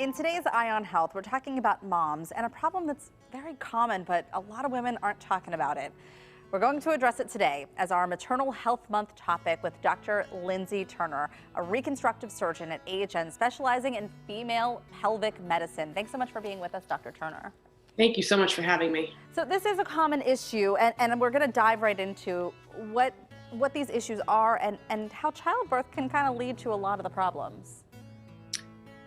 In today's Eye on Health, we're talking about moms and a problem that's very common, but a lot of women aren't talking about it. We're going to address it today as our Maternal Health Month topic with Dr. Lindsay Turner, a reconstructive surgeon at AHN specializing in female pelvic medicine. Thanks so much for being with us, Dr. Turner. Thank you so much for having me. So this is a common issue, and we're going to dive right into what these issues are and how childbirth can kind of lead to a lot of the problems.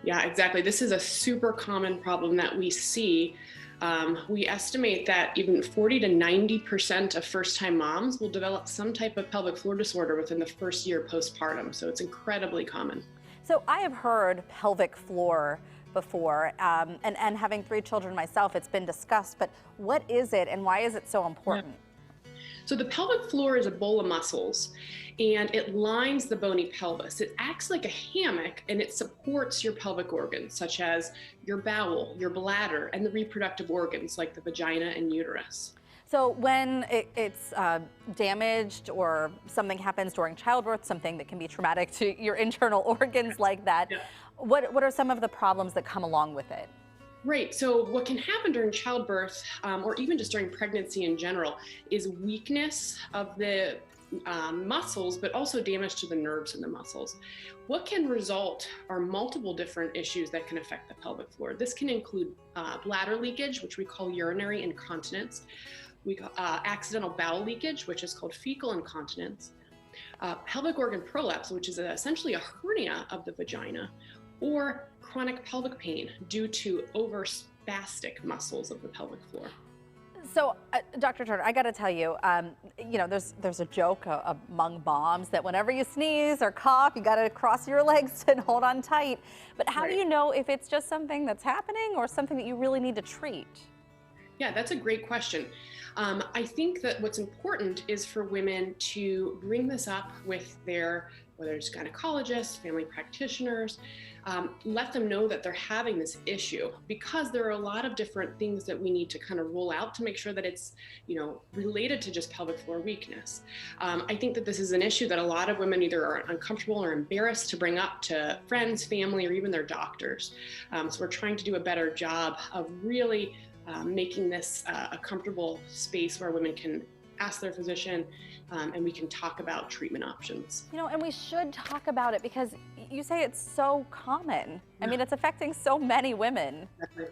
Yeah, exactly. This is a super common problem that we see. We estimate that even 40 to 90% of first-time moms will develop some type of pelvic floor disorder within the first year postpartum. So it's incredibly common. So I have heard pelvic floor before, and having 3 children myself, it's been discussed, but what is it and why is it so important? So the pelvic floor is a bowl of muscles and it lines the bony pelvis. It acts like a hammock and it supports your pelvic organs such as your bowel, your bladder, and the reproductive organs like the vagina and uterus. So when it's damaged or something happens during childbirth, something that can be traumatic to your internal organs like that, Yeah. what are some of the problems that come along with it? Right. So what can happen during childbirth, or even just during pregnancy in general, is weakness of the muscles, but also damage to the nerves in the muscles. What can result are multiple different issues that can affect the pelvic floor. This can include bladder leakage, which we call urinary incontinence. We call accidental bowel leakage, which is called fecal incontinence. Pelvic organ prolapse, which is essentially a hernia of the vagina, or chronic pelvic pain due to overspastic muscles of the pelvic floor. So, Dr. Turner, I got to tell you, there's a joke among moms that whenever you sneeze or cough, you got to cross your legs and hold on tight. But how do you know if it's just something that's happening or something that you really need to treat? Yeah, that's a great question. I think that what's important is for women to bring this up with their, whether it's gynecologists, family practitioners, let them know that they're having this issue, because there are a lot of different things that we need to kind of rule out to make sure that it's, related to just pelvic floor weakness. I think that this is an issue that a lot of women either are uncomfortable or embarrassed to bring up to friends, family, or even their doctors. So we're trying to do a better job of really making this a comfortable space where women can ask their physician and we can talk about treatment options. And we should talk about it because you say it's so common. I mean, it's affecting so many women. Exactly.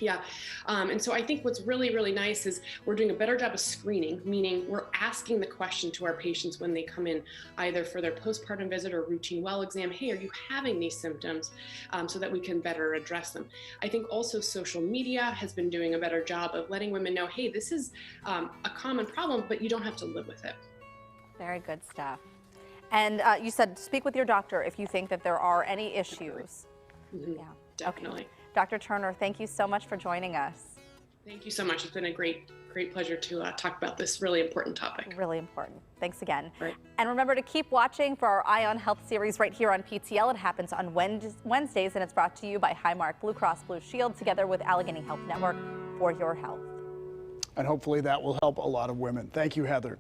Yeah, and so I think what's really, really nice is we're doing a better job of screening, meaning we're asking the question to our patients when they come in, either for their postpartum visit or routine well exam, hey, are you having these symptoms, so that we can better address them. I think also social media has been doing a better job of letting women know, hey, this is a common problem, but you don't have to live with it. Very good stuff. And you said speak with your doctor if you think that there are any issues. Mm-hmm. Yeah, definitely. Okay. Dr. Turner, thank you so much for joining us. Thank you so much. It's been a great pleasure to talk about this really important topic. Really important. Thanks again. Right. And remember to keep watching for our Eye on Health series right here on PTL. It happens on Wednesdays, and it's brought to you by Highmark Blue Cross Blue Shield together with Allegheny Health Network for your health. And hopefully that will help a lot of women. Thank you, Heather.